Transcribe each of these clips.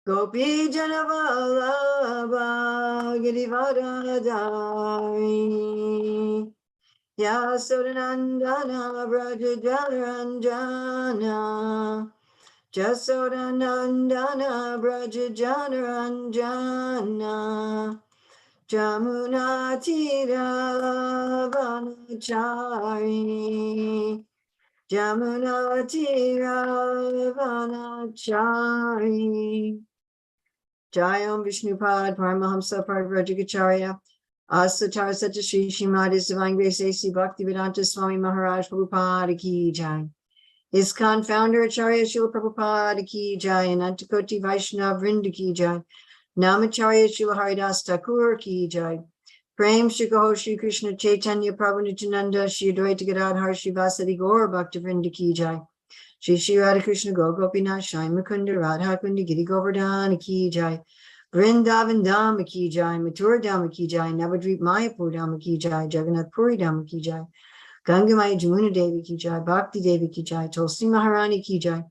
Gopi Janavallabha Girivaradari Yasodanandana Braja Jalaranjana Jasodanandana Braja Jalaranjana Jamuna Tira Vanachari Jamuna Tira Vanachari Jayam Vishnupad Paramahamsa Parvrajagacharya Asatar Satashri Srimad His Divine Grace A.C. Bhaktivedanta Swami Maharaj Prabhupada Ki Jai. ISKCON Founder Acharya Srila Prabhupada Ki Jai. Anantakoti Vaishnava Vrinda Ki Jai. Namacharya Srila Haridas Thakur Ki Jai. Prem Shri Gaur Shri Krishna Chaitanya Prabhu Nityananda Shri Advaita Gadadhar Shri Vasadi Gaur Bhakta Vrinda Ki Jai. Shri Shri Radha Krishna Go Gopinath Shai Mukunda Radha Kundi Giri Govardhana Ki Jai. Vrindavan Dhama Ki Jai, Mathura Dhama Ki Jai, Navadvip Mayapur Dhama Ki Jai, Jagannath Puri Dhama Ki Jai, Gangamaya Jamuna Devi Ki Jai, Bhakti Devi Ki Jai, Tulsi Maharani Ki Jai,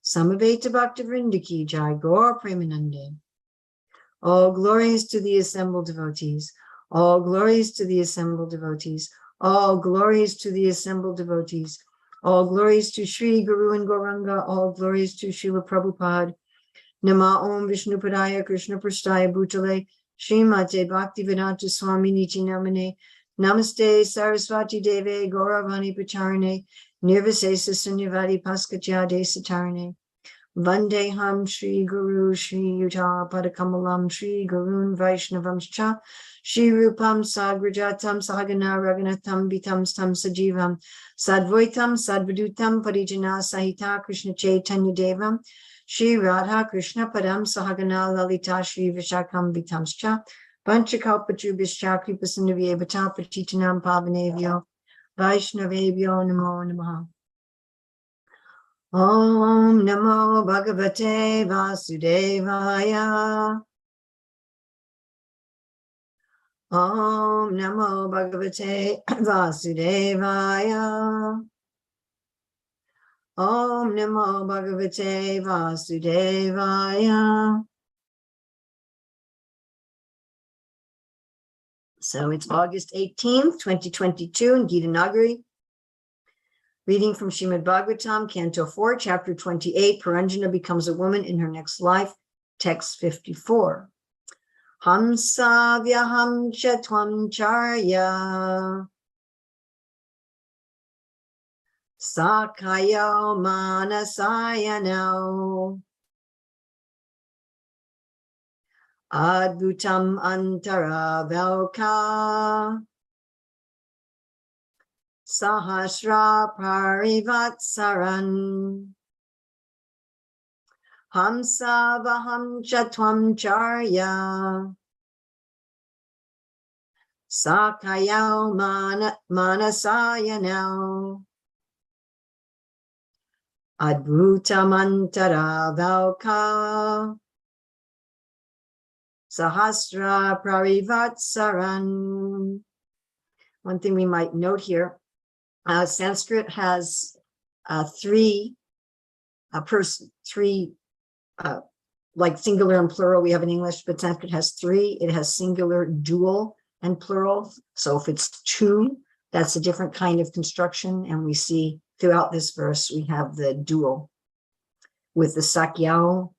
Samaveta Bhakta Vrinda Ki Jai, Gaur Premanande. All glories to the assembled devotees. All glories to the assembled devotees. All glories to the assembled devotees. All glories to Sri Guru and Gauranga. All glories to Srila Prabhupada. Nama Om Vishnupadaya Krishna Prasthaya Bhutale Srimate Bhaktivedanta Swami Niti Namane Namaste Saraswati Deve Gauravani Pacharane Nirvisesa Sunyavadi Paskachade Satarane Vande Ham Shri Guru Shri Yuta Padakamalam Shri Gurun Vaishnavamscha Shri Rupam Sagrajatam Sahagana Raghunatham Vitam Stam Sajivam Sadvoitam Sadvadutam Parijana Sahita Krishna Chaitanya Devam Shri Radha Krishna Padam Sahagana Lalita Shri Vishakam Vitamscha Panchakalpachubhischa Kripasindavyevata Patitanam Pavanevyo Vaishnavevyo Namo Namaha. Om Namo Bhagavate Vasudevaya. Om Namo Bhagavate Vasudevaya. Om Namo Bhagavate Vasudevaya. So it's August 18th, 2022 in Gita Nagari. Reading from Srimad Bhagavatam, Canto 4, Chapter 28, Paranjana becomes a woman in her next life, text 54. Hamsa vyaham chatvam charya Sakayo manasayano Adbhutam antara velka Sahasra parivatsaran Hamsa vaham chatvam charya Sakayo manasayano Adbhutamantara Valka Sahasra Parivatsaran. One thing we might note here, Sanskrit has three like singular and plural we have in English, but Sanskrit has three. It has singular, dual, and plural. So if it's two, that's a different kind of construction. And we see throughout this verse, we have the dual with the sakyao,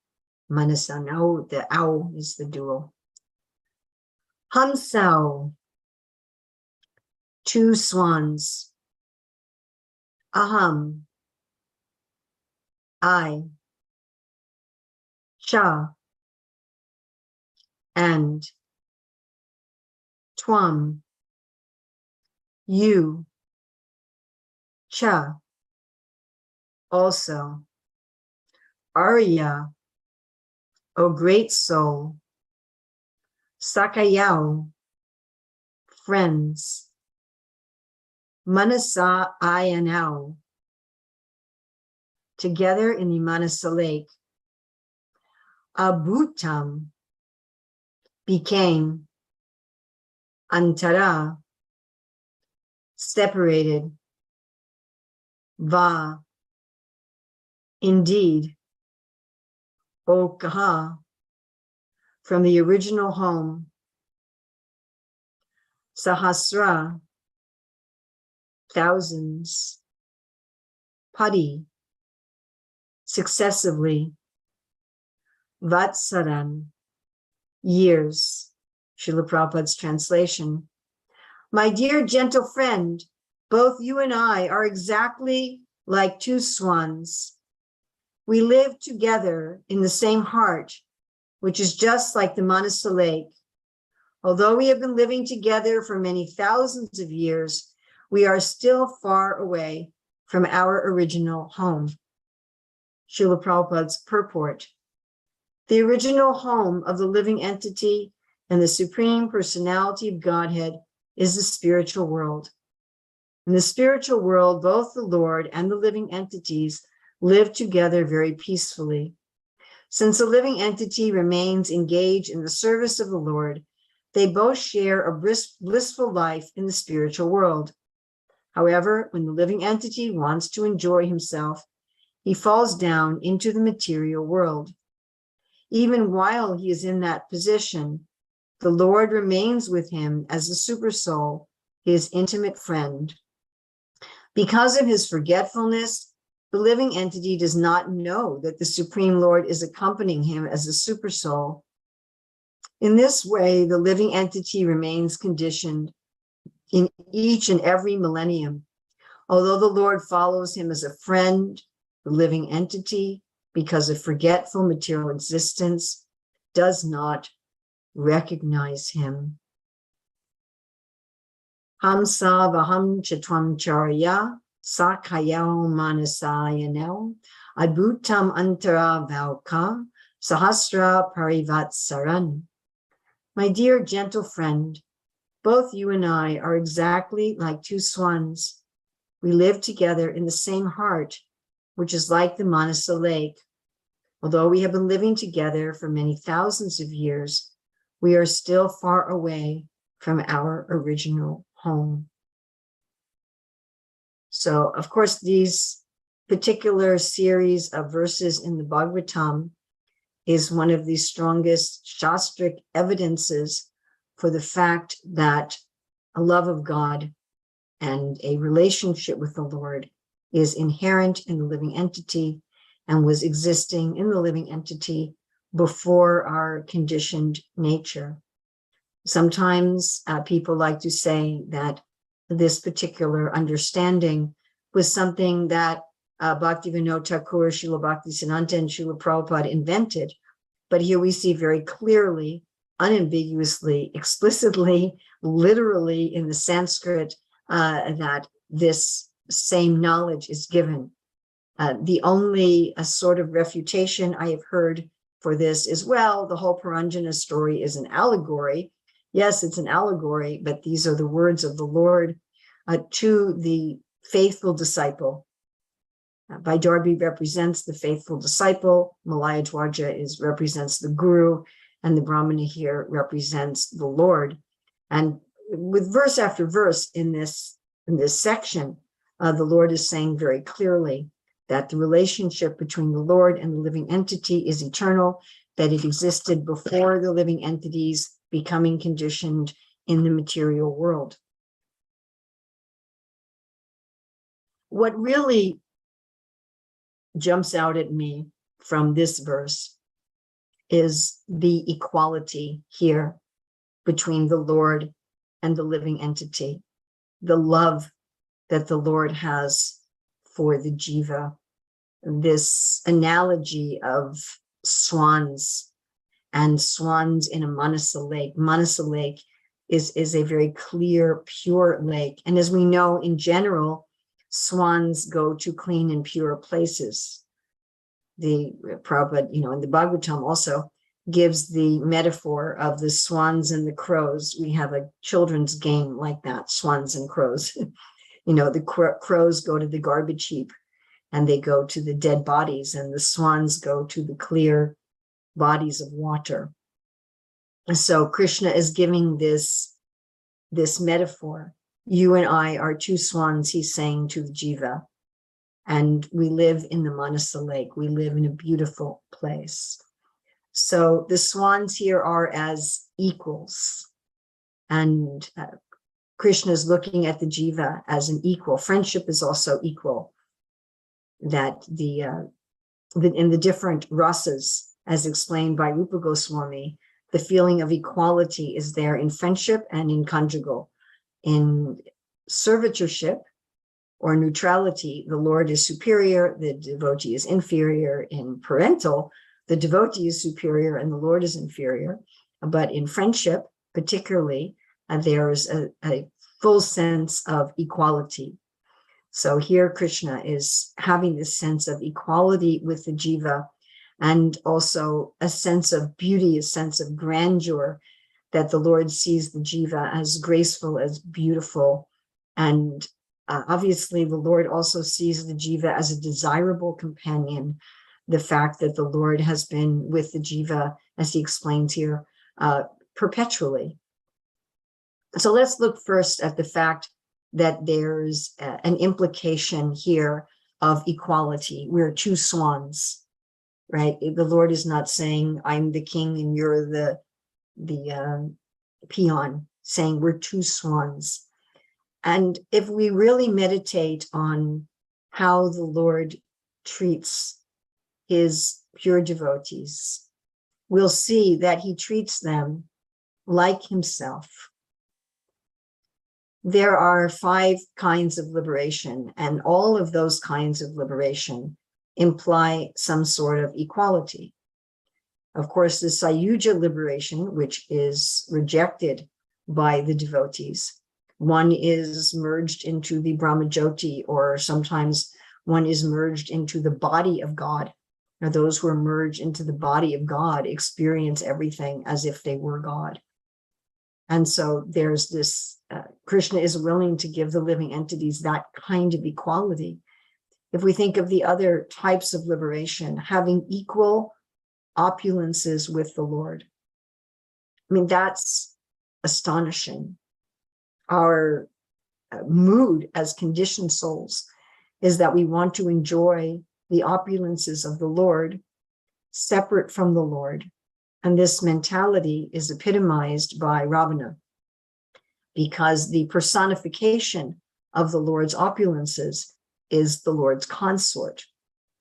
manasano, the ao is the dual. Hamsao, two swans. Aham, I. Cha, and. Twam, you. Cha, also. Arya, O great soul. Sakayao, friends. Manasa Ayanao, together in the Manasa lake. Abhutam, became. Antara, separated. Va, indeed. Okaha, from the original home, Sahasra, thousands, Padi, successively, Vatsaran, years, Srila Prabhupada's translation. My dear gentle friend, both you and I are exactly like two swans. We live together in the same heart, which is just like the Manasa Lake. Although we have been living together for many thousands of years, we are still far away from our original home. Srila Prabhupada's purport. The original home of the living entity and the Supreme Personality of Godhead is the spiritual world. In the spiritual world, both the Lord and the living entities live together very peacefully. Since the living entity remains engaged in the service of the Lord, they both share a blissful life in the spiritual world. However, when the living entity wants to enjoy himself, he falls down into the material world. Even while he is in that position, the Lord remains with him as the supersoul, his intimate friend. Because of his forgetfulness, the living entity does not know that the Supreme Lord is accompanying him as the supersoul. In this way, the living entity remains conditioned in each and every millennium. Although the Lord follows him as a friend, the living entity, because of forgetful material existence, does not recognize him. Hamsa vaham chatvam charya sakayao manasayanel adbhutam antara valka sahasra parivatsaran. My dear gentle friend, both you and I are exactly like two swans. We live together in the same heart, which is like the Manasa Lake. Although we have been living together for many thousands of years, we are still far away from our original home. So, of course, these particular series of verses in the Bhagavatam is one of the strongest Shastric evidences for the fact that a love of God and a relationship with the Lord is inherent in the living entity and was existing in the living entity before our conditioned nature. Sometimes people like to say that this particular understanding was something that Bhaktivinoda Thakur, Srila Bhaktisiddhanta, and Srila Prabhupada invented. But here we see very clearly, unambiguously, explicitly, literally in the Sanskrit that this same knowledge is given. The only sort of refutation I have heard for this is, well, the whole Puranjana story is an allegory. Yes, it's an allegory, but these are the words of the Lord to the faithful disciple. Vaidarbhi represents the faithful disciple, Malaya Dwarja represents the guru, and the Brahmana here represents the Lord. And with verse after verse in this section, the Lord is saying very clearly that the relationship between the Lord and the living entity is eternal, that it existed before the living entities becoming conditioned in the material world. What really jumps out at me from this verse is the equality here between the Lord and the living entity, the love that the Lord has for the jiva, this analogy of swans and swans in a Manasa lake. Manasa lake is a very clear, pure lake. And as we know in general, swans go to clean and pure places. The Prabhupada, in the Bhagavatam also gives the metaphor of the swans and the crows. We have a children's game like that, swans and crows. The crows go to the garbage heap and they go to the dead bodies, and the swans go to the clear bodies of water. And so Krishna is giving this metaphor. You and I are two swans, he's saying to the jiva, and we live in the Manasa lake. We live in a beautiful place. So the swans here are as equals. And Krishna is looking at the jiva as an equal. Friendship is also equal. That in the different rasas, as explained by Rupa Goswami, the feeling of equality is there in friendship and in conjugal. In servitorship or neutrality, the Lord is superior, the devotee is inferior. In parental, the devotee is superior and the Lord is inferior. But in friendship, particularly, there is a full sense of equality. So here Krishna is having this sense of equality with the jiva, and also a sense of beauty, a sense of grandeur, that the Lord sees the jiva as graceful, as beautiful. And obviously the Lord also sees the jiva as a desirable companion. The fact that the Lord has been with the jiva, as he explains here, perpetually. So let's look first at the fact that there's an implication here of equality. We're two swans, right? The Lord is not saying, I'm the king and you're the peon, saying we're two swans. And if we really meditate on how the Lord treats his pure devotees, we'll see that he treats them like himself. There are 5 kinds of liberation, and all of those kinds of liberation imply some sort of equality. Of course, the Sayuja liberation, which is rejected by the devotees, one is merged into the Brahmajyoti, or sometimes one is merged into the body of God. Now, those who are merged into the body of God experience everything as if they were God. And so there's this, Krishna is willing to give the living entities that kind of equality. If we think of the other types of liberation, having equal opulences with the Lord, I mean, that's astonishing. Our mood as conditioned souls is that we want to enjoy the opulences of the Lord separate from the Lord. And this mentality is epitomized by Ravana, because the personification of the Lord's opulences is the Lord's consort.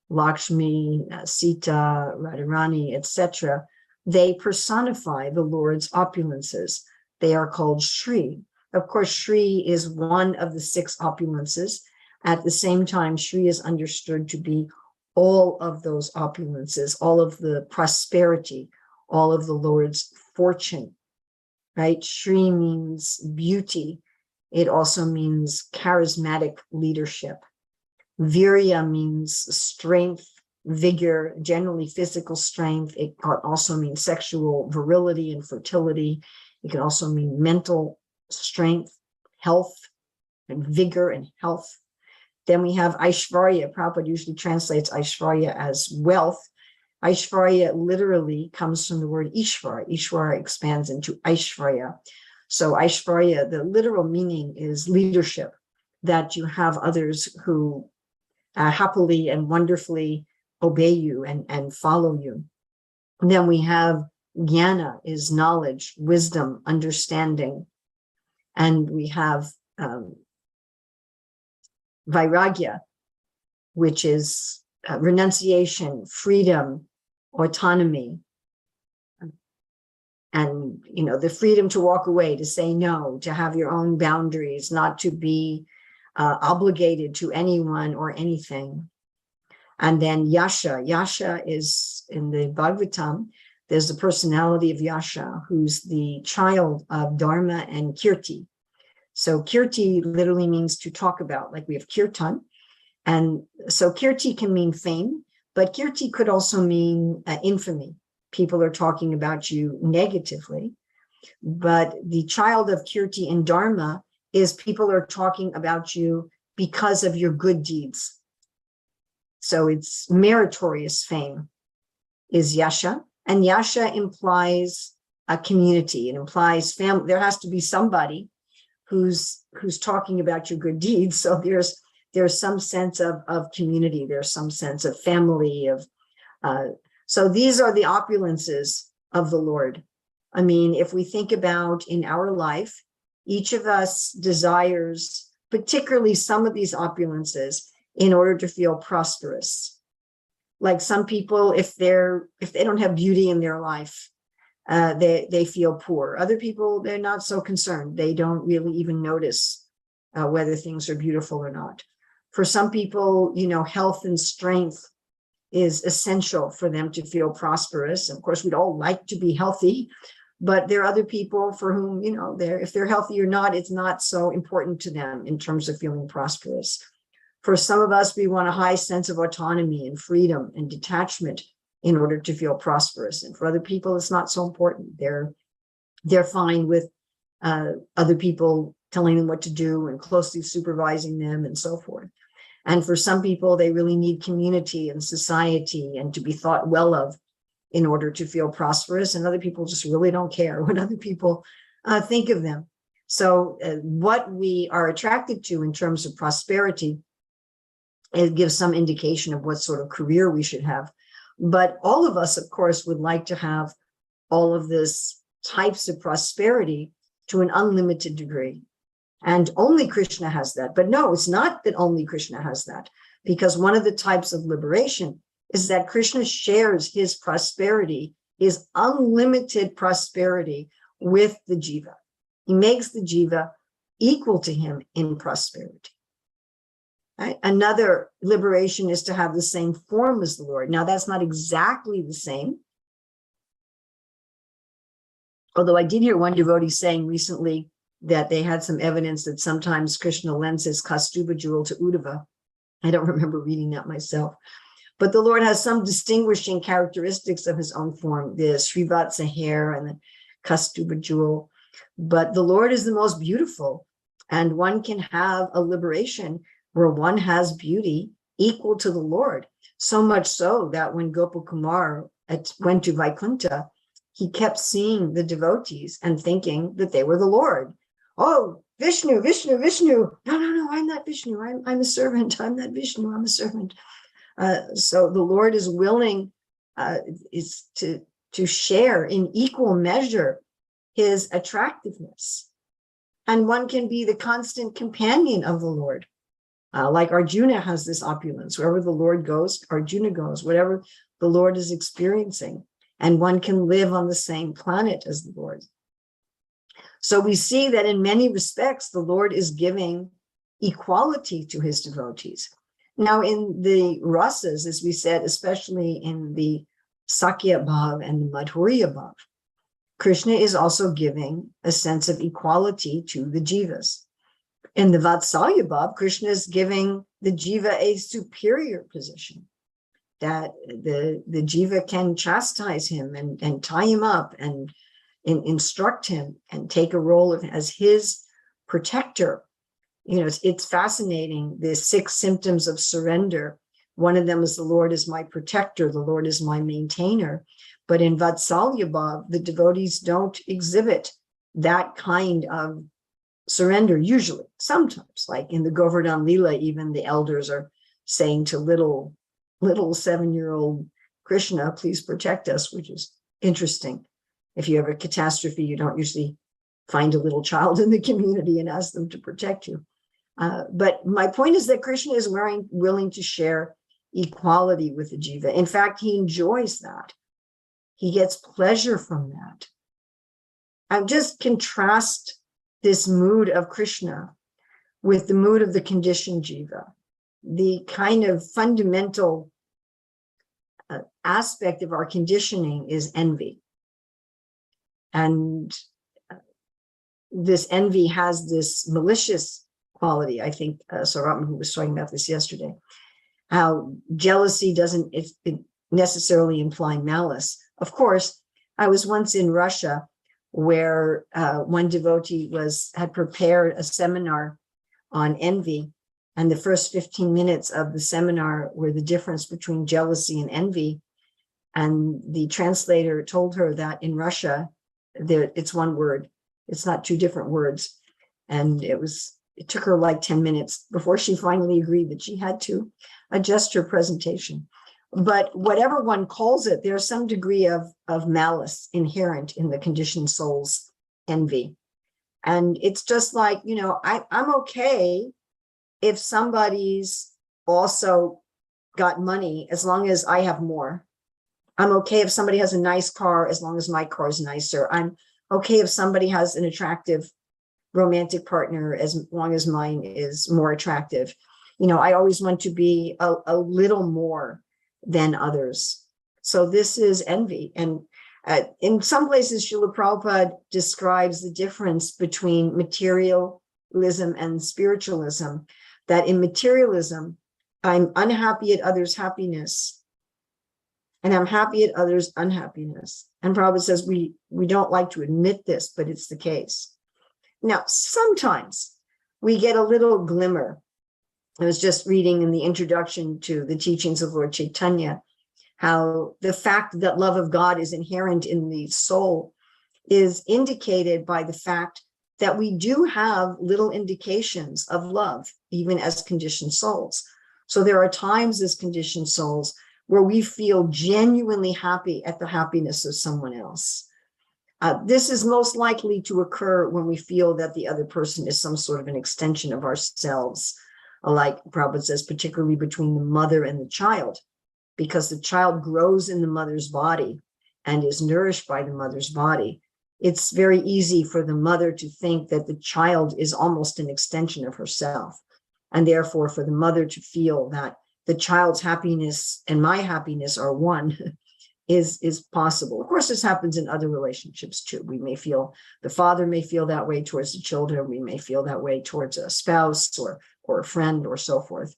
Lakshmi, Sita, Radharani, etc. They personify the Lord's opulences. They are called Shri. Of course, Shri is one of the 6 opulences. At the same time, Shri is understood to be all of those opulences, all of the prosperity, all of the Lord's fortune, right? Shri means beauty. It also means charismatic leadership. Virya means strength, vigor, generally physical strength. It also means sexual virility and fertility. It can also mean mental strength, health, and vigor and health. Then we have Aishwarya. Prabhupada usually translates Aishwarya as wealth. Aishwarya literally comes from the word Ishvara. Ishvara expands into Aishwarya. So Aishwarya, the literal meaning is leadership, that you have others who happily and wonderfully obey you and follow you. And then we have Jnana, is knowledge, wisdom, understanding. And we have Vairagya, which is renunciation, freedom, autonomy, and the freedom to walk away, to say no, to have your own boundaries, not to be obligated to anyone or anything. And then Yasha. Yasha is in the Bhagavatam. There's the personality of Yasha, who's the child of Dharma and Kirti. So Kirti literally means to talk about, like we have Kirtan. And so Kirti can mean fame, but Kirti could also mean infamy. People are talking about you negatively. But the child of Kirti and Dharma is people are talking about you because of your good deeds. So it's meritorious fame is Yasha. And Yasha implies a community. It implies family. There has to be somebody who's talking about your good deeds. So there's some sense of community. There's some sense of family, of So these are the opulences of the Lord. I mean, if we think about in our life, each of us desires particularly some of these opulences in order to feel prosperous. Like some people, if they don't have beauty in their life, they feel poor. Other people, they're not so concerned. They don't really even notice whether things are beautiful or not. For some people, health and strength is essential for them to feel prosperous. Of course, we'd all like to be healthy, but there are other people for whom, if they're healthy or not, it's not so important to them in terms of feeling prosperous. For some of us, we want a high sense of autonomy and freedom and detachment in order to feel prosperous. And for other people, it's not so important. They're fine with other people telling them what to do and closely supervising them and so forth. And for some people, they really need community and society and to be thought well of in order to feel prosperous. And other people just really don't care what other people think of them. So what we are attracted to in terms of prosperity, it gives some indication of what sort of career we should have. But all of us, of course, would like to have all of this types of prosperity to an unlimited degree. And only Krishna has that. But no, it's not that only Krishna has that, because one of the types of liberation is that Krishna shares his prosperity, his unlimited prosperity with the jiva. He makes the jiva equal to him in prosperity. Right? Another liberation is to have the same form as the Lord. Now, that's not exactly the same. Although I did hear one devotee saying recently that they had some evidence that sometimes Krishna lends his Kaustubha jewel to Uddhava. I don't remember reading that myself. But the Lord has some distinguishing characteristics of his own form, the Srivatsa hair and the Kaustubha jewel. But the Lord is the most beautiful, and one can have a liberation where one has beauty equal to the Lord. So much so that when Gopakumar went to Vaikuntha, he kept seeing the devotees and thinking that they were the Lord. Oh, Vishnu, Vishnu, Vishnu. No, I'm not Vishnu. I'm a servant. I'm not Vishnu. I'm a servant. So the Lord is willing is to share in equal measure his attractiveness. And one can be the constant companion of the Lord. Like Arjuna has this opulence. Wherever the Lord goes, Arjuna goes, whatever the Lord is experiencing. And one can live on the same planet as the Lord. So we see that in many respects, the Lord is giving equality to his devotees. Now, in the rasas, as we said, especially in the Sakya Bhav and the Madhurya Bhav, Krishna is also giving a sense of equality to the jivas. In the Vatsalya Bhav, Krishna is giving the jiva a superior position, that the jiva can chastise him and tie him up and instruct him and take a role as his protector. It's fascinating, the 6 symptoms of surrender. One of them is the Lord is my protector, the Lord is my maintainer. But in Vatsalya Bhav, the devotees don't exhibit that kind of surrender usually. Sometimes, like in the Govardhan Lila, even the elders are saying to little 7-year-old Krishna, please protect us, which is interesting. If you have a catastrophe, you don't usually find a little child in the community and ask them to protect you. But my point is that Krishna is willing to share equality with the jiva. In fact, he enjoys that. He gets pleasure from that. I just contrast this mood of Krishna with the mood of the conditioned jiva. The kind of fundamental aspect of our conditioning is envy. And this envy has this malicious quality. I think Saratman, who was talking about this yesterday, how jealousy doesn't necessarily imply malice. Of course, I was once in Russia where one devotee had prepared a seminar on envy. And the first 15 minutes of the seminar were the difference between jealousy and envy. And the translator told her that in Russia, it's one word. It's not 2 different words. And it took her like 10 minutes before she finally agreed that she had to adjust her presentation. But whatever one calls it, there's some degree of malice inherent in the conditioned soul's envy. And it's just like, I'm okay if somebody's also got money as long as I have more. I'm okay if somebody has a nice car as long as my car is nicer. I'm okay if somebody has an attractive romantic partner as long as mine is more attractive. I always want to be a little more than others. So this is envy. And in some places, Srila Prabhupada describes the difference between materialism and spiritualism, that in materialism, I'm unhappy at others' happiness, and I'm happy at others' unhappiness. And Prabhupada says we don't like to admit this, but it's the case. Now, sometimes we get a little glimmer. I was just reading in the introduction to the teachings of Lord Chaitanya, how the fact that love of God is inherent in the soul is indicated by the fact that we do have little indications of love, even as conditioned souls. So there are times as conditioned souls where we feel genuinely happy at the happiness of someone else. This is most likely to occur when we feel that the other person is some sort of an extension of ourselves, like Prabhupada says, particularly between the mother and the child, because the child grows in the mother's body and is nourished by the mother's body. It's very easy for the mother to think that the child is almost an extension of herself, and therefore for the mother to feel that the child's happiness and my happiness are one is possible. Of course, this happens in other relationships too. The father may feel that way towards the children. We may feel that way towards a spouse or a friend or so forth.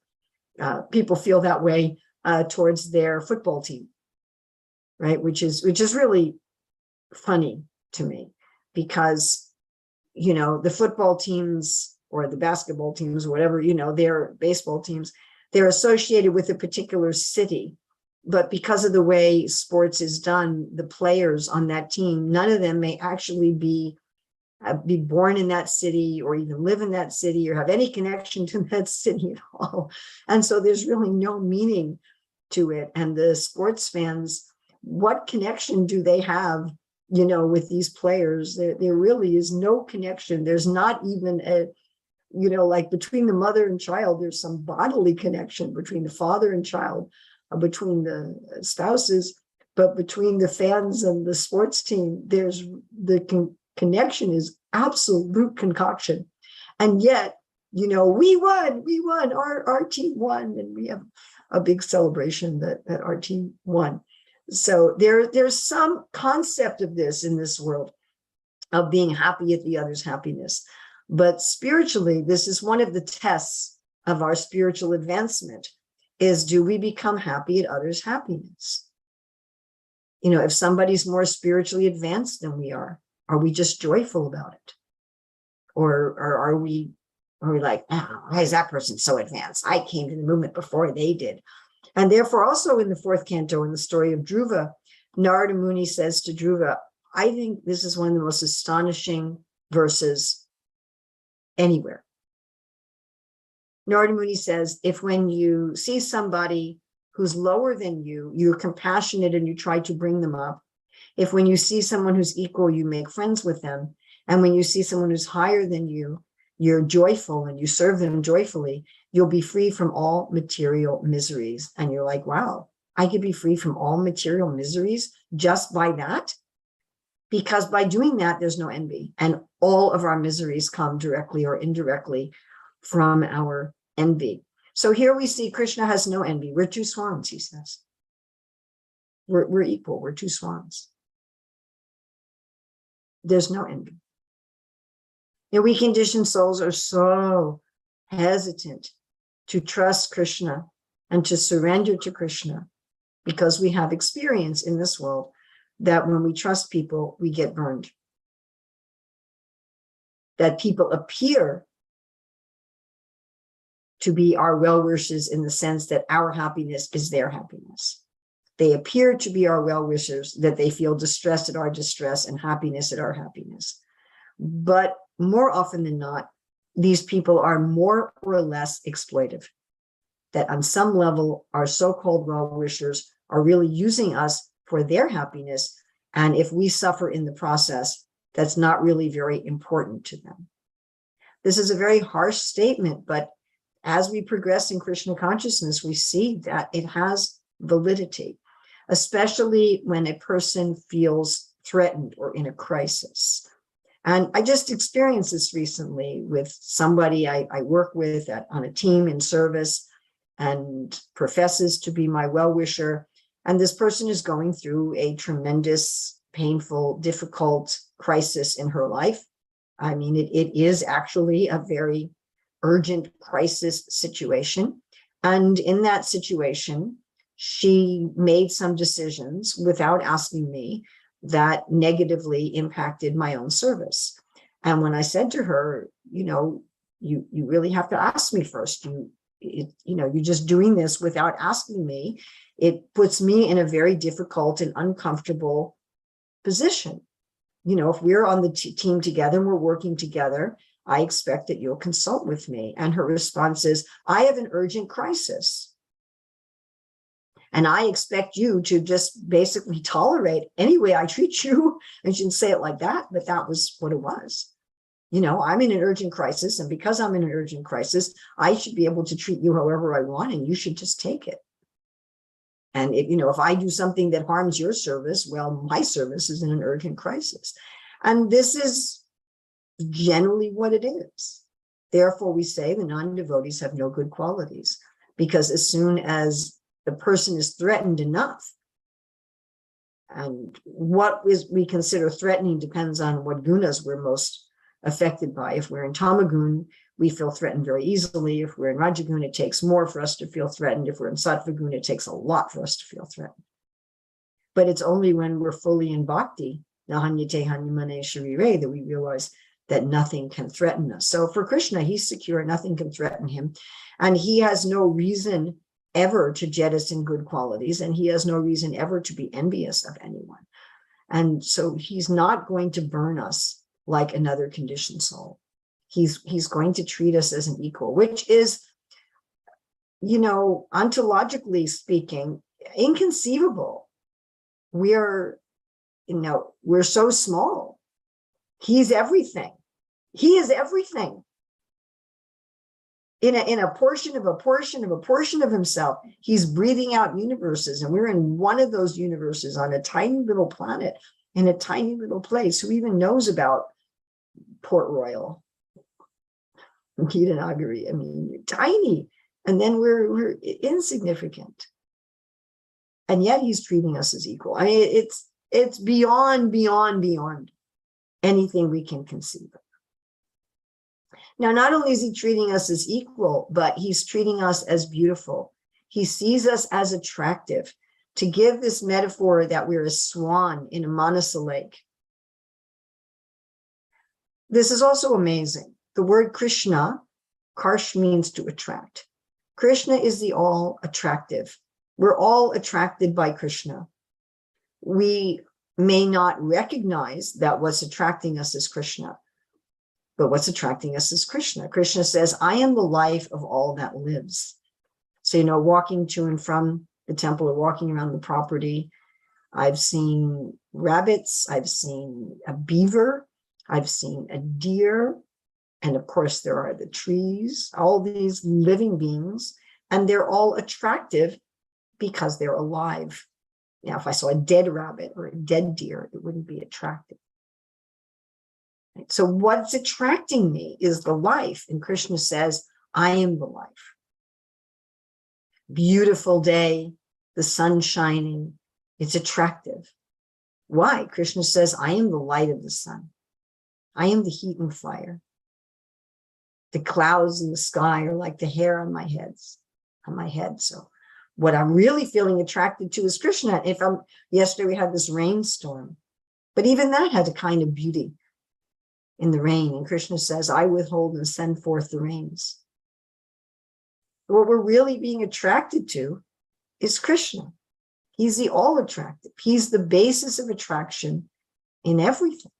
People feel that way towards their football team, right? Which is really funny to me, because, the football teams or the basketball teams, whatever, their baseball teams, they're associated with a particular city. But because of the way sports is done, the players on that team, none of them may actually be born in that city or even live in that city or have any connection to that city at all. And so there's really no meaning to it. And the sports fans, what connection do they have, with these players? There really is no connection. There's not even like between the mother and child, there's some bodily connection between the father and child, between the spouses, but between the fans and the sports team, there's the connection is absolute concoction. And yet, we won, our team won, and we have a big celebration that our team won. So there's some concept of this in this world, of being happy at the other's happiness. But spiritually, this is one of the tests of our spiritual advancement, is do we become happy at others' happiness? If somebody's more spiritually advanced than we are we just joyful about it? Or are we like, why is that person so advanced? I came to the movement before they did. And therefore, also in the fourth canto, in the story of Dhruva, Narada Muni says to Dhruva, I think this is one of the most astonishing verses anywhere. Narada Muni says, if when you see somebody who's lower than you, you're compassionate and you try to bring them up. If when you see someone who's equal, you make friends with them. And when you see someone who's higher than you, you're joyful and you serve them joyfully, you'll be free from all material miseries. And you're like, wow, I could be free from all material miseries just by that? Because by doing that, there's no envy. And all of our miseries come directly or indirectly from our envy. So here we see Krishna has no envy. We're two swans, he says. We're equal. We're two swans. There's no envy. We conditioned souls are so hesitant to trust Krishna and to surrender to Krishna, because we have experience in this world that when we trust people, we get burned. That people appear to be our well-wishers in the sense that our happiness is their happiness. They appear to be our well-wishers, that they feel distressed at our distress and happiness at our happiness. But more often than not, these people are more or less exploitive. that on some level, our so-called well-wishers are really using us for their happiness. And if we suffer in the process, that's not really very important to them. This is a very harsh statement, but as we progress in Krishna consciousness, we see that it has validity, especially when a person feels threatened or in a crisis. And I just experienced this recently with somebody I work with on a team in service and professes to be my well-wisher. And this person is going through a tremendous, painful, difficult crisis in her life. I mean, it is actually a very urgent crisis situation. And in that situation, she made some decisions without asking me that negatively impacted my own service. And when I said to her, you really have to ask me first. You're just doing this without asking me. It puts me in a very difficult and uncomfortable position. If we're on the team together and we're working together, I expect that you'll consult with me. And her response is, I have an urgent crisis. And I expect you to just basically tolerate any way I treat you. And she didn't say it like that, but that was what it was. I'm in an urgent crisis. And because I'm in an urgent crisis, I should be able to treat you however I want, and you should just take it. And if I do something that harms your service, well, my service is in an urgent crisis. And this is generally what it is. Therefore, we say the non-devotees have no good qualities, because as soon as the person is threatened enough, and what we consider threatening depends on what gunas we're most affected by. If we're in tamagun, we feel threatened very easily. If we're in rajagun, it takes more for us to feel threatened. If we're in sattvagun, it takes a lot for us to feel threatened. But it's only when we're fully in bhakti, nahanyate hanyamane sharire, that we realize that nothing can threaten us. So for Krishna, he's secure, nothing can threaten him. And he has no reason ever to jettison good qualities, and he has no reason ever to be envious of anyone. And so he's not going to burn us like another conditioned soul. He's going to treat us as an equal, which is, ontologically speaking, inconceivable. We're so small. He's everything. He is everything. In a portion of a portion of a portion of himself, he's breathing out universes, and we're in one of those universes on a tiny little planet in a tiny little place. Who even knows about Port Royal, Gitanagari? I mean, tiny, and then we're insignificant, and yet he's treating us as equal. I mean, it's beyond anything we can conceive of. Now, not only is he treating us as equal, but he's treating us as beautiful. He sees us as attractive. To give this metaphor that we're a swan in a Manasa lake. This is also amazing. The word Krishna, Karsh, means to attract. Krishna is the all attractive. We're all attracted by Krishna. We may not recognize that what's attracting us is Krishna, but what's attracting us is Krishna. Krishna says, I am the life of all that lives. So, walking to and from the temple or walking around the property, I've seen rabbits, I've seen a beaver, I've seen a deer, and of course there are the trees, all these living beings, and they're all attractive because they're alive. Now, if I saw a dead rabbit or a dead deer, it wouldn't be attractive. So what's attracting me is the life. And Krishna says, I am the life. Beautiful day, the sun shining, it's attractive. Why? Krishna says, I am the light of the sun. I am the heat and fire. The clouds in the sky are like the hair on my head. So what I'm really feeling attracted to is Krishna. Yesterday we had this rainstorm, but even that had a kind of beauty in the rain. And Krishna says, I withhold and send forth the rains. What we're really being attracted to is Krishna. He's the all attractive. He's the basis of attraction in everything.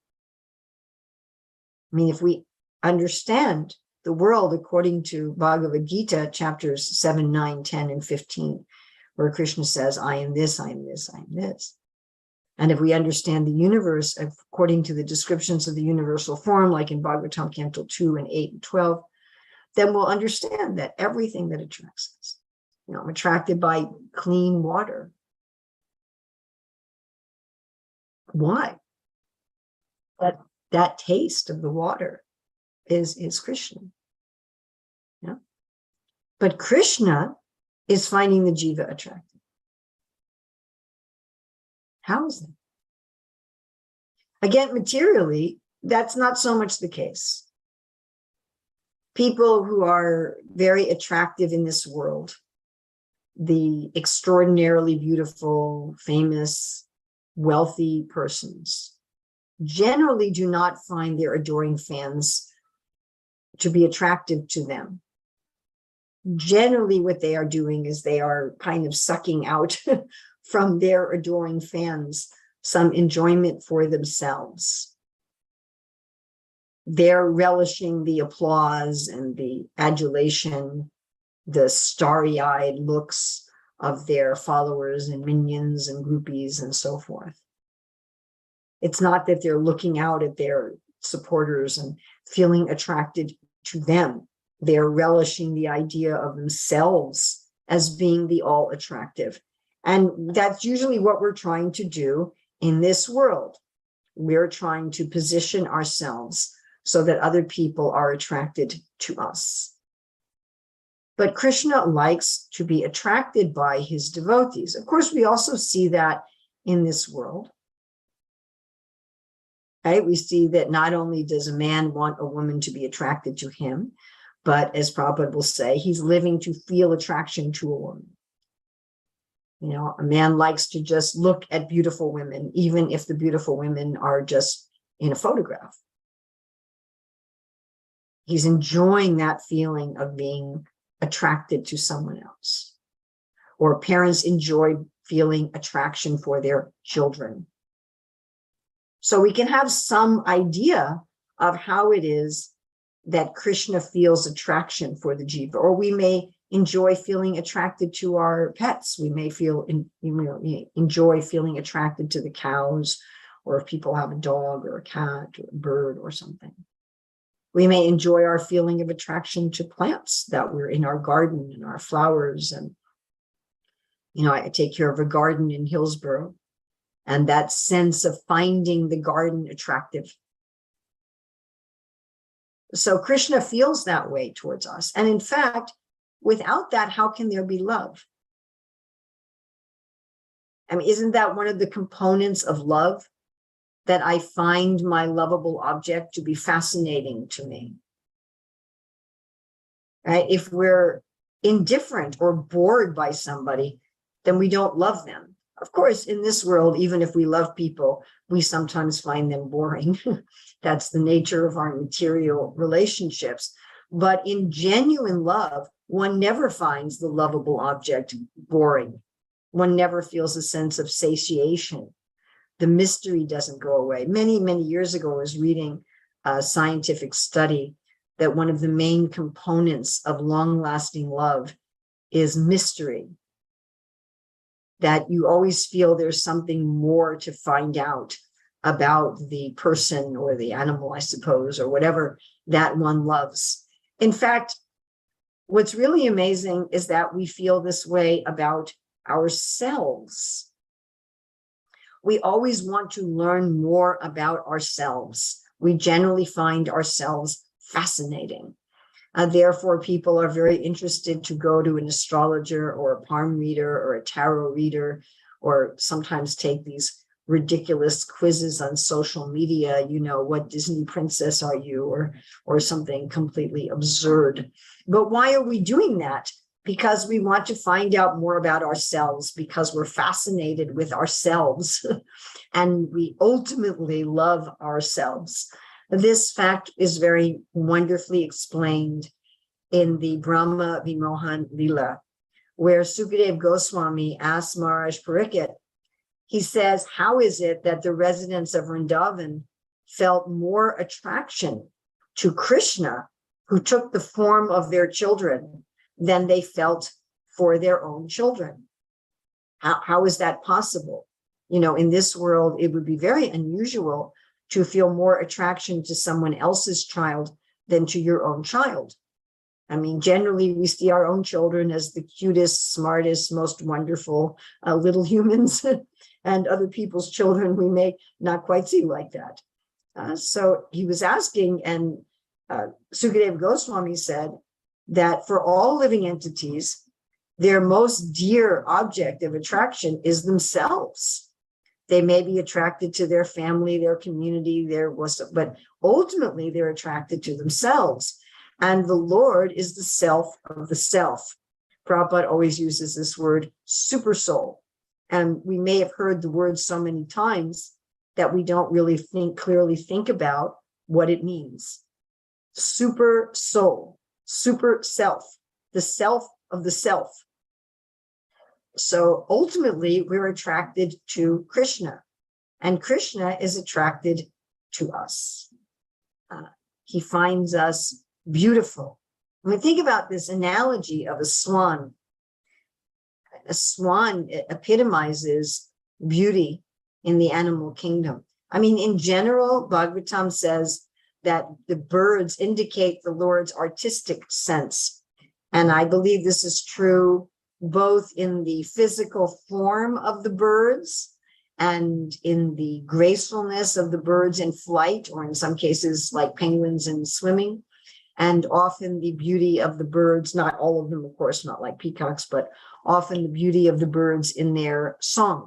I mean, if we understand the world according to Bhagavad Gita, chapters 7, 9, 10, and 15, where Krishna says, I am this, I am this, I am this. And if we understand the universe according to the descriptions of the universal form, like in Bhagavatam, Canto 2 and 8 and 12, then we'll understand that everything that attracts us, I'm attracted by clean water. Why? That taste of the water is Krishna. Yeah. But Krishna is finding the jiva attractive. How is that? Again, materially, that's not so much the case. People who are very attractive in this world, the extraordinarily beautiful, famous, wealthy persons, generally do not find their adoring fans to be attractive to them. Generally, what they are doing is they are kind of sucking out from their adoring fans some enjoyment for themselves. They're relishing the applause and the adulation, the starry-eyed looks of their followers and minions and groupies and so forth. It's not that they're looking out at their supporters and feeling attracted to them. They're relishing the idea of themselves as being the all attractive. And that's usually what we're trying to do in this world. We're trying to position ourselves so that other people are attracted to us. But Krishna likes to be attracted by his devotees. Of course, we also see that in this world. Right? We see that not only does a man want a woman to be attracted to him, but as Prabhupada will say, he's living to feel attraction to a woman. A man likes to just look at beautiful women, even if the beautiful women are just in a photograph. He's enjoying that feeling of being attracted to someone else. Or parents enjoy feeling attraction for their children. So we can have some idea of how it is that Krishna feels attraction for the jiva, or we may enjoy feeling attracted to our pets. We may enjoy feeling attracted to the cows, or if people have a dog or a cat or a bird or something. We may enjoy our feeling of attraction to plants that we're in our garden and our flowers. And, I take care of a garden in Hillsborough, and that sense of finding the garden attractive. So Krishna feels that way towards us. And in fact, without that, how can there be love? I mean, isn't that one of the components of love? That I find my lovable object to be fascinating to me. Right? If we're indifferent or bored by somebody, then we don't love them. Of course, in this world, even if we love people, we sometimes find them boring. That's the nature of our material relationships. But in genuine love, one never finds the lovable object boring. One never feels a sense of satiation. The mystery doesn't go away. Many, many years ago, I was reading a scientific study that one of the main components of long-lasting love is mystery. That you always feel there's something more to find out about the person or the animal, I suppose, or whatever that one loves. In fact, what's really amazing is that we feel this way about ourselves. We always want to learn more about ourselves. We generally find ourselves fascinating. Therefore, people are very interested to go to an astrologer or a palm reader or a tarot reader, or sometimes take these ridiculous quizzes on social media, what Disney princess are you, or something completely absurd. But why are we doing that? Because we want to find out more about ourselves, because we're fascinated with ourselves and we ultimately love ourselves. This fact is very wonderfully explained in the Brahma Vimohan Lila, where Sukadev Goswami asks Maharaj Pariksit, he says, how is it that the residents of Vrindavan felt more attraction to Krishna who took the form of their children than they felt for their own children. How is that possible? In this world, it would be very unusual to feel more attraction to someone else's child than to your own child. I mean, generally, we see our own children as the cutest, smartest, most wonderful little humans, and other people's children we may not quite see like that. So he was asking, and Sukadeva Goswami said that for all living entities, their most dear object of attraction is themselves. They may be attracted to their family, their community, but ultimately they're attracted to themselves. And the Lord is the self of the self. Prabhupada always uses this word, super soul. And we may have heard the word so many times that we don't really clearly think about what it means. Super soul, super self, the self of the self. So ultimately, we're attracted to Krishna, and Krishna is attracted to us. He finds us beautiful. I mean, think about this analogy of a swan. A swan epitomizes beauty in the animal kingdom. I mean, in general, Bhagavatam says that the birds indicate the Lord's artistic sense. And I believe this is true both in the physical form of the birds and in the gracefulness of the birds in flight, or in some cases like penguins in swimming, and often the beauty of the birds, not all of them, of course, not like peacocks, but often the beauty of the birds in their song.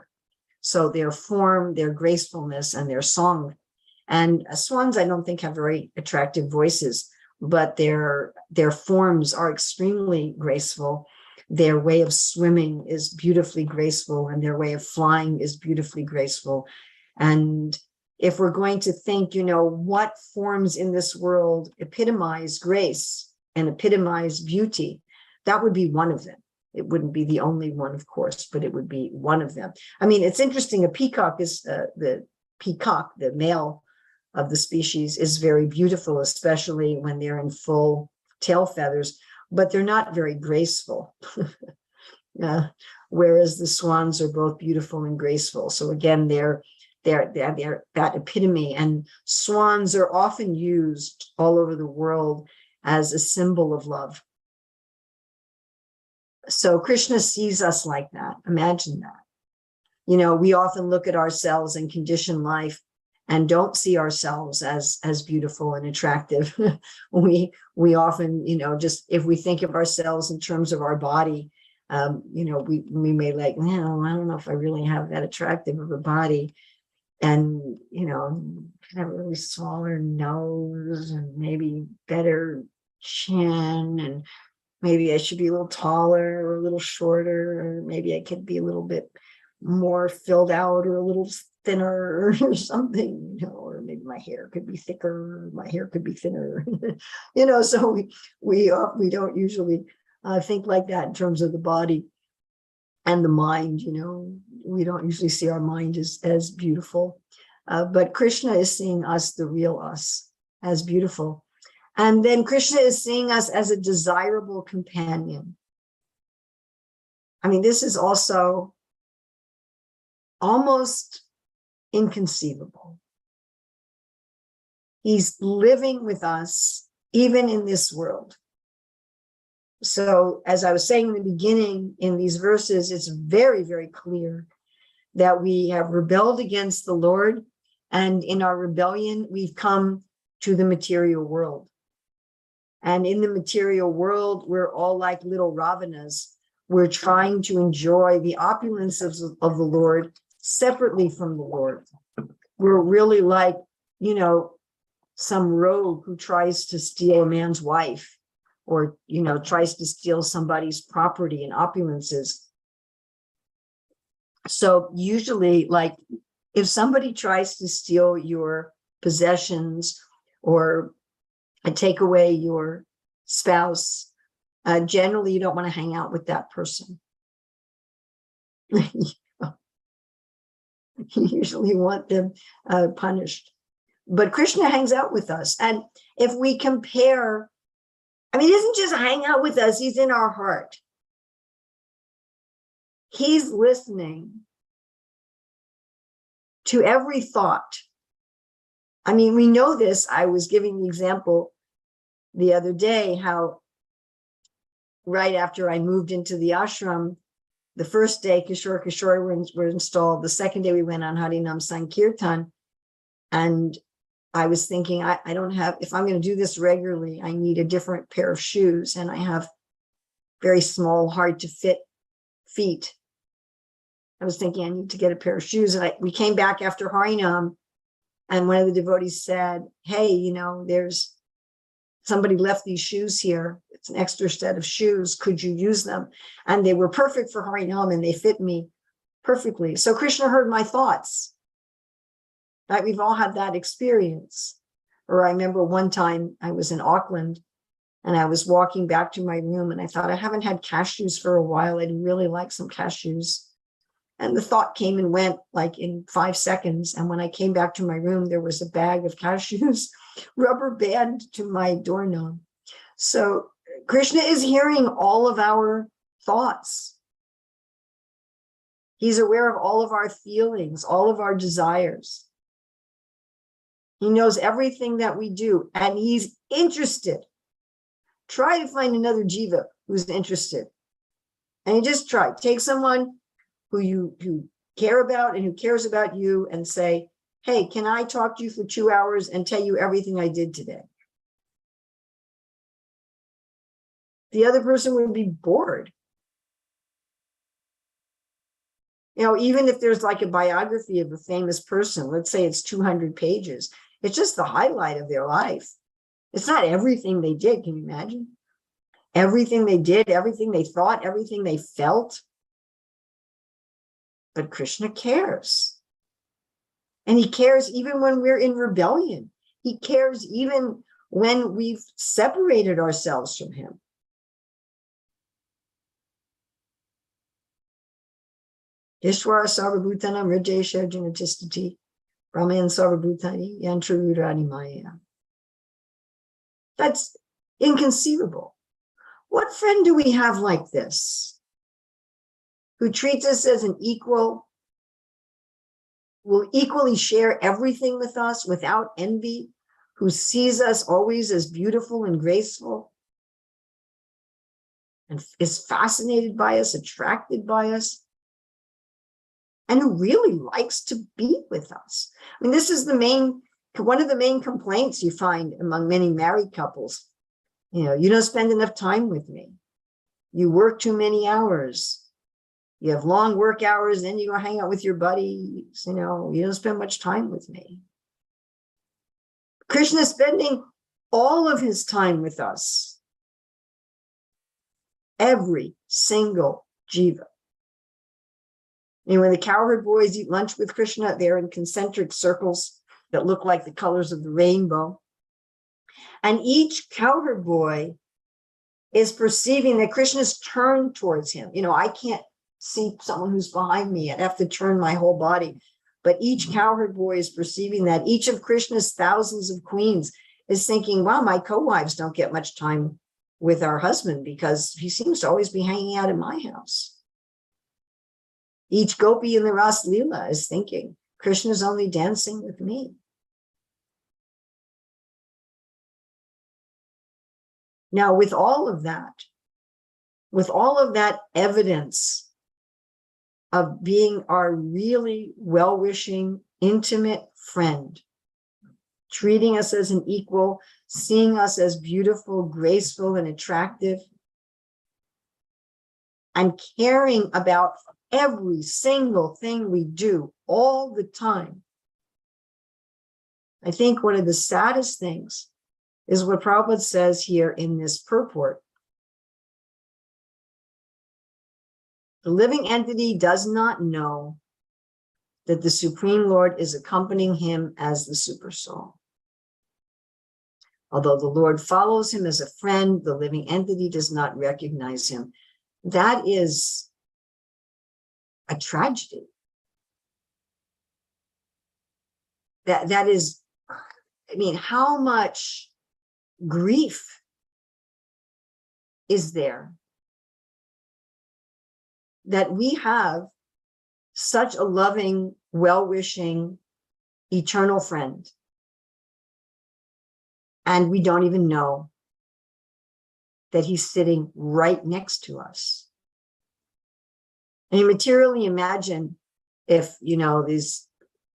So their form, their gracefulness, and their song. And swans, I don't think, have very attractive voices, but their forms are extremely graceful. Their way of swimming is beautifully graceful, and their way of flying is beautifully graceful. And if we're going to think, what forms in this world epitomize grace and epitomize beauty, that would be one of them. It wouldn't be the only one, of course, but it would be one of them. I mean, it's interesting. A peacock is the male of the species, is very beautiful, especially when they're in full tail feathers, but they're not very graceful. Whereas the swans are both beautiful and graceful. So again, they're that epitome. And swans are often used all over the world as a symbol of love. So Krishna sees us like that. Imagine that. We often look at ourselves in conditioned life and don't see ourselves as beautiful and attractive. we often, just if we think of ourselves in terms of our body, we may like, well, I don't know if I really have that attractive of a body. And, have a really smaller nose and maybe better chin, and maybe I should be a little taller or a little shorter, or maybe I could be a little bit more filled out or a little thinner or something, or maybe my hair could be thicker, my hair could be thinner, so we don't usually think like that in terms of the body and the mind. We don't usually see our mind as beautiful, but Krishna is seeing us, the real us, as beautiful. And then Krishna is seeing us as a desirable companion. I mean, this is also almost inconceivable. He's living with us, even in this world. So, as I was saying in the beginning, in these verses, it's very, very clear that we have rebelled against the Lord, and in our rebellion, we've come to the material world. And in the material world, we're all like little Ravanas. We're trying to enjoy the opulences of the Lord separately from the Lord. We're really like, some rogue who tries to steal a man's wife, or, tries to steal somebody's property and opulences. So usually, like, if somebody tries to steal your possessions or take away your spouse, generally you don't want to hang out with that person. You usually want them punished. But Krishna hangs out with us. And if we compare I mean, he doesn't just hang out with us, he's in our heart. He's listening to every thought. I mean, we know this. I was giving the example the other day how right after I moved into the ashram, the first day Kishore were installed. The second day we went on Harinam Sankirtan. And I was thinking, I don't have, if I'm going to do this regularly, I need a different pair of shoes. And I have very small, hard to fit feet. I was thinking I need to get a pair of shoes. And we came back after Harinam, and one of the devotees said, hey, you know, there's somebody left these shoes here. It's an extra set of shoes. Could you use them? And they were perfect for Harinam and they fit me perfectly. So Krishna heard my thoughts. Right? We've all had that experience. Or I remember one time I was in Auckland and I was walking back to my room and I thought, I haven't had cashews for a while. I'd really like some cashews. And the thought came and went like in 5 seconds. And when I came back to my room, there was a bag of cashews rubber band to my doorknob. So Krishna is hearing all of our thoughts. He's aware of all of our feelings, all of our desires. He knows everything that we do, and he's interested. Try to find another jiva who's interested. And you just try. Take someone who you care about and who cares about you and say, hey, can I talk to you for 2 hours and tell you everything I did today? The other person would be bored. You know, even if there's like a biography of a famous person, let's say it's 200 pages, it's just the highlight of their life. It's not everything they did. Can you imagine? Everything they did, everything they thought, everything they felt. But Krishna cares. And he cares even when we're in rebellion. He cares even when we've separated ourselves from him. Ishwara Sarvabhutana Rajesha Janatistati Brahman Sarvabhutani Yantrurani Maya. That's inconceivable. What friend do we have like this? Who treats us as an equal, will equally share everything with us without envy, who sees us always as beautiful and graceful, and is fascinated by us, attracted by us, and who really likes to be with us. I mean, this is one of the main complaints you find among many married couples. You know, you don't spend enough time with me. You work too many hours. You have long work hours, then you go hang out with your buddies. You know, you don't spend much time with me. Krishna is spending all of his time with us. Every single jiva. And when the cowherd boys eat lunch with Krishna, they're in concentric circles that look like the colors of the rainbow. And each cowherd boy is perceiving that Krishna's turned towards him. You know, I can't see someone who's behind me. I'd have to turn my whole body. But each cowherd boy is perceiving that. Each of Krishna's thousands of queens is thinking, wow, my co-wives don't get much time with our husband because he seems to always be hanging out at my house. Each gopi in the Ras Leela is thinking, Krishna's only dancing with me. Now, with all of that evidence of being our really well-wishing, intimate friend, treating us as an equal, seeing us as beautiful, graceful, and attractive, and caring about every single thing we do all the time. I think one of the saddest things is what Prabhupada says here in this purport. The living entity does not know that the Supreme Lord is accompanying him as the Supersoul. Although the Lord follows him as a friend, the living entity does not recognize him. That is a tragedy. That is, I mean, how much grief is there, that we have such a loving, well-wishing, eternal friend, and we don't even know that he's sitting right next to us. And you materially imagine if, these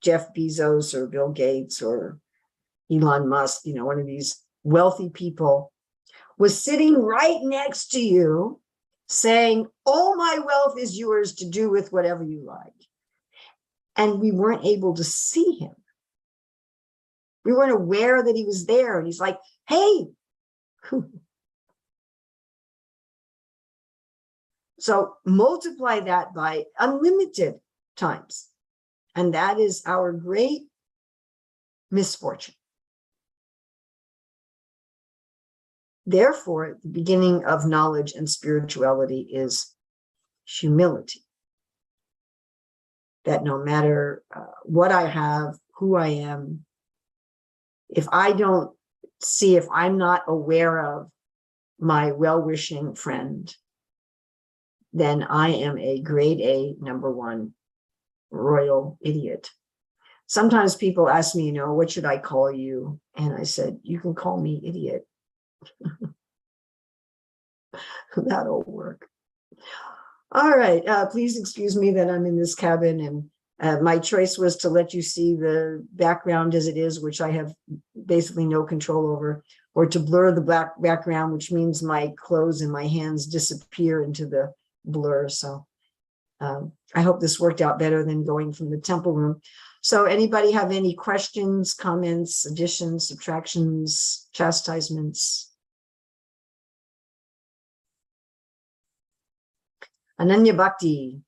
Jeff Bezos or Bill Gates or Elon Musk, one of these wealthy people was sitting right next to you saying, all my wealth is yours to do with whatever you like. And we weren't able to see him. We weren't aware that he was there. And he's like, hey. So multiply that by unlimited times. And that is our great misfortune. Therefore, the beginning of knowledge and spirituality is humility. That no matter what I have, who I am, if I'm not aware of my well-wishing friend, then I am a grade A, number one, royal idiot. Sometimes people ask me, what should I call you? And I said, you can call me idiot. That'll work. All right. Please excuse me that I'm in this cabin, and my choice was to let you see the background as it is, which I have basically no control over, or to blur the black background, which means my clothes and my hands disappear into the blur. So I hope this worked out better than going from the temple room. So anybody have any questions, comments, additions, subtractions, chastisements? Ananya Bhakti.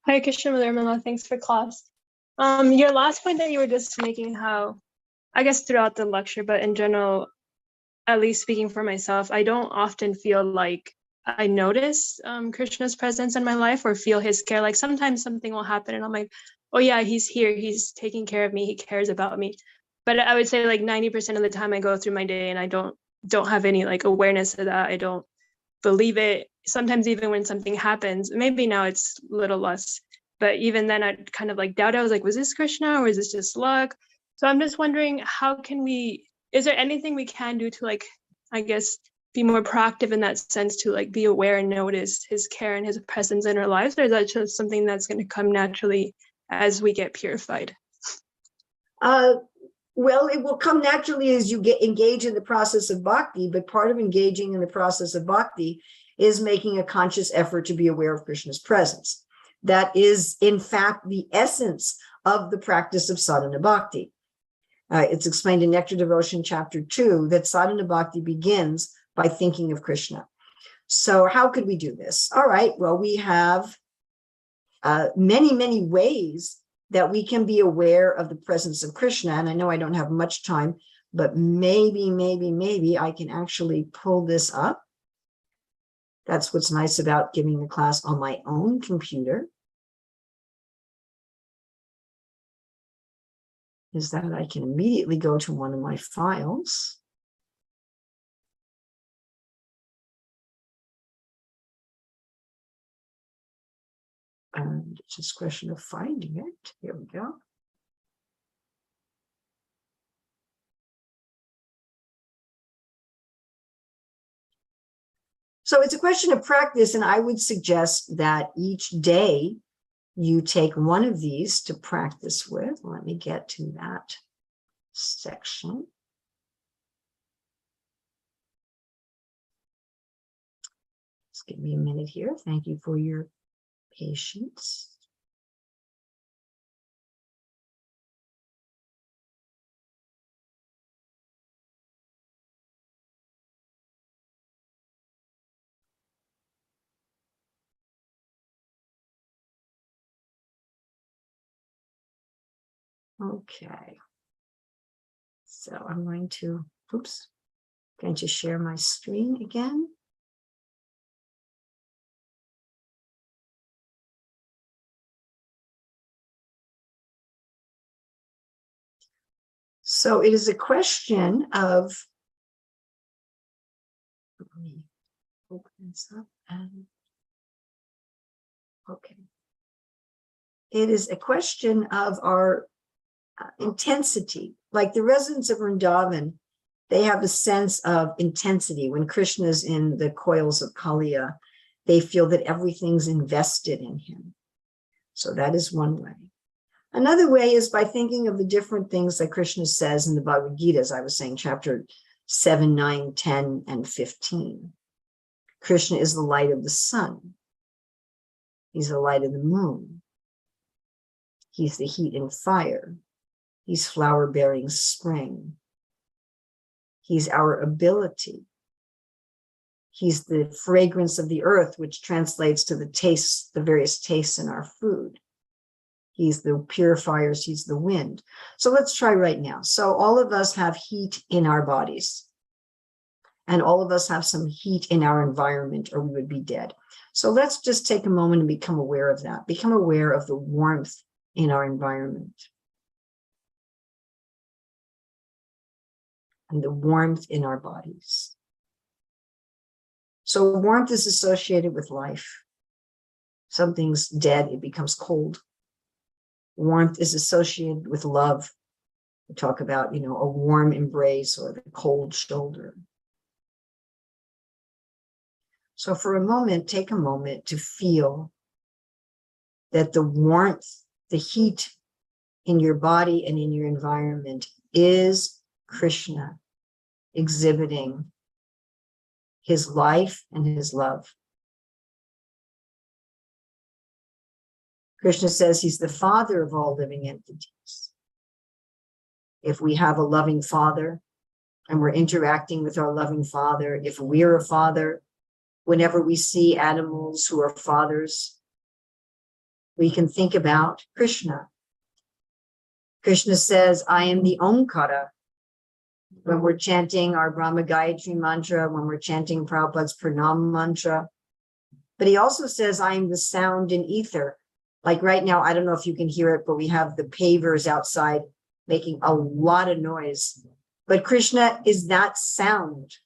Hi, Krishna with Urmila. Thanks for class. Your last point that you were just making, how, I guess throughout the lecture, but in general, at least speaking for myself, I don't often feel like I notice Krishna's presence in my life or feel his care. Like sometimes something will happen and I'm like, oh yeah, he's here. He's taking care of me. He cares about me. But I would say like 90% of the time I go through my day and I don't have any like awareness of that. I don't believe it. Sometimes even when something happens, maybe now it's a little less, but even then I'd kind of like doubt. I was like, was this Krishna or is this just luck? So I'm just wondering, is there anything we can do to like, I guess, be more proactive in that sense, to like be aware and notice his care and his presence in our lives? Or is that just something that's going to come naturally as we get purified? Well, it will come naturally as you get engaged in the process of bhakti, but part of engaging in the process of bhakti is making a conscious effort to be aware of Krishna's presence. That is, in fact, the essence of the practice of sadhana bhakti. It's explained in Nectar Devotion, Chapter 2, that sadhana bhakti begins by thinking of Krishna. So how could we do this? All right, well, we have many, many ways that we can be aware of the presence of Krishna. And I know I don't have much time, but maybe I can actually pull this up. That's what's nice about giving the class on my own computer, is that I can immediately go to one of my files. And it's just a question of finding it. Here we go. So it's a question of practice, and I would suggest that each day you take one of these to practice with. Let me get to that section. Just give me a minute here. Thank you for your patience. Okay. So I'm going to share my screen again. So it is a question of hands up and okay. It is a question of our intensity. Like the residents of Vrindavan, they have a sense of intensity. When Krishna's in the coils of Kaliya, they feel that everything's invested in him. So that is one way. Another way is by thinking of the different things that Krishna says in the Bhagavad Gita, as I was saying, chapter 7, 9, 10, and 15. Krishna is the light of the sun. He's the light of the moon. He's the heat and fire. He's flower-bearing spring. He's our ability. He's the fragrance of the earth, which translates to the tastes, the various tastes in our food. He's the purifiers, he's the wind. So let's try right now. So all of us have heat in our bodies. And all of us have some heat in our environment, or we would be dead. So let's just take a moment and become aware of that. Become aware of the warmth in our environment. And the warmth in our bodies. So warmth is associated with life. Something's dead, it becomes cold. Warmth is associated with love. We talk about, a warm embrace or the cold shoulder. So for a moment, take a moment to feel that the warmth, the heat in your body and in your environment is Krishna exhibiting his life and his love. Krishna says he's the father of all living entities. If we have a loving father and we're interacting with our loving father, if we're a father, whenever we see animals who are fathers, we can think about Krishna. Krishna says, I am the Omkara. When we're chanting our Brahma Gayatri mantra, when we're chanting Prabhupada's Pranam mantra. But he also says, I am the sound in ether. Like right now, I don't know if you can hear it, but we have the pavers outside making a lot of noise. But Krishna is that sound.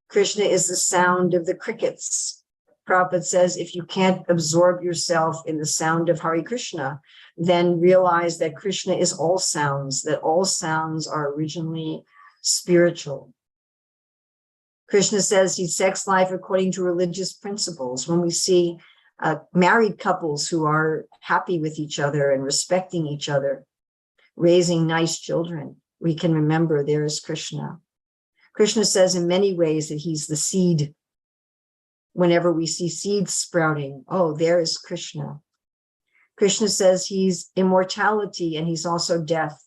Krishna is the sound of the crickets. Prabhupada says, if you can't absorb yourself in the sound of Hare Krishna, then realize that Krishna is all sounds, that all sounds are originally spiritual. Krishna says he sex life according to religious principles. When we see married couples who are happy with each other and respecting each other, raising nice children, we can remember there is Krishna. Krishna says in many ways that he's the seed. Whenever we see seeds sprouting, oh, there is Krishna. Krishna says he's immortality and he's also death.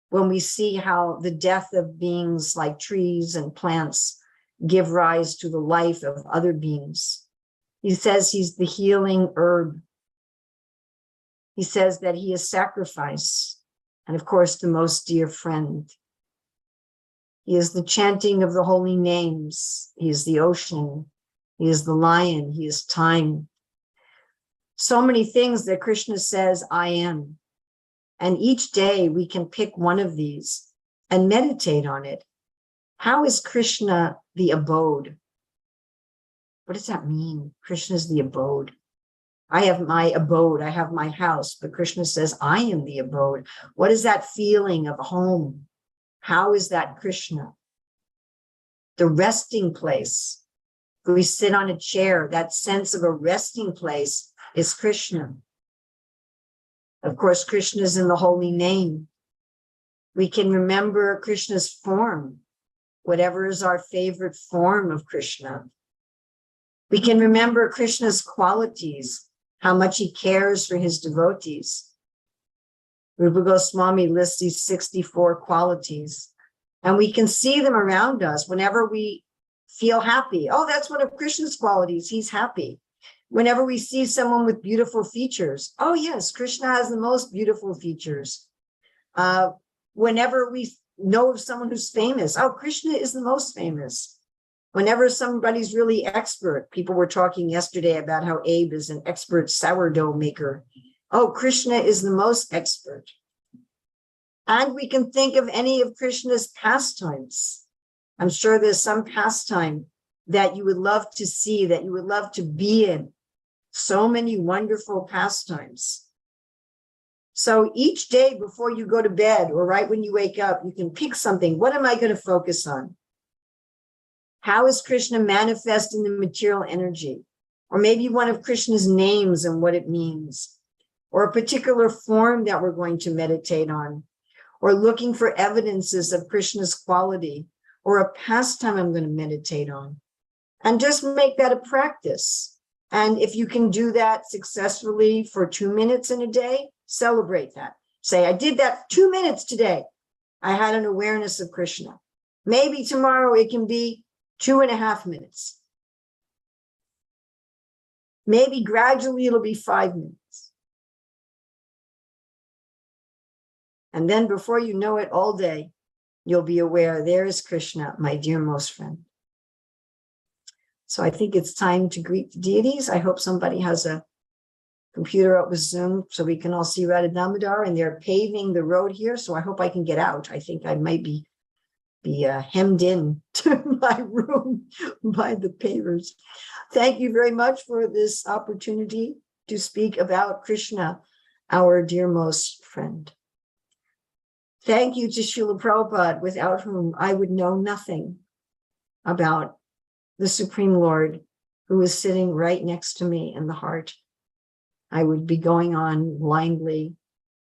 When we see how the death of beings like trees and plants give rise to the life of other beings, he says he's the healing herb. He says that he is sacrifice, and of course, the most dear friend. He is the chanting of the holy names. He is the ocean. He is the lion. He is time. So many things that Krishna says, I am. And each day we can pick one of these and meditate on it. How is Krishna the abode? What does that mean? Krishna is the abode. I have my abode. I have my house. But Krishna says, I am the abode. What is that feeling of home? How is that Krishna? The resting place. We sit on a chair. That sense of a resting place is Krishna. Of course, Krishna is in the holy name. We can remember Krishna's form, whatever is our favorite form of Krishna. We can remember Krishna's qualities, how much he cares for his devotees. Rupa Goswami lists these 64 qualities, and we can see them around us whenever we feel happy. Oh, that's one of Krishna's qualities. He's happy. Whenever we see someone with beautiful features, oh yes, Krishna has the most beautiful features. Whenever we know of someone who's famous, oh, Krishna is the most famous. Whenever somebody's really expert, people were talking yesterday about how Abe is an expert sourdough maker. Oh, Krishna is the most expert. And we can think of any of Krishna's pastimes. I'm sure there's some pastime that you would love to see, that you would love to be in. So many wonderful pastimes. So each day before you go to bed or right when you wake up, you can pick something. What am I going to focus on? How is Krishna manifest in the material energy? Or maybe one of Krishna's names and what it means, or a particular form that we're going to meditate on, or looking for evidences of Krishna's quality, or a pastime I'm going to meditate on. And just make that a practice. And if you can do that successfully for 2 minutes in a day, celebrate that. Say, I did that 2 minutes today. I had an awareness of Krishna. Maybe tomorrow it can be 2.5 minutes. Maybe gradually it'll be 5 minutes. And then before you know it, all day, you'll be aware, there is Krishna, my dear most friend. So I think it's time to greet the deities. I hope somebody has a computer up with Zoom so we can all see Radha Damodar, and they're paving the road here. So I hope I can get out. I think I might be hemmed in to my room by the pavers. Thank you very much for this opportunity to speak about Krishna, our dearmost friend. Thank you to Srila Prabhupada, without whom I would know nothing about the Supreme Lord, who is sitting right next to me in the heart. I would be going on blindly.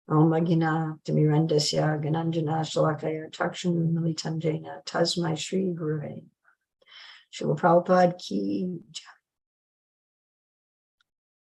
Om Agina Timirandasya Gananjana Shalakaya Takshan Militanjena Tasmai Shri Gurave. Srila Prabhupada ki jai.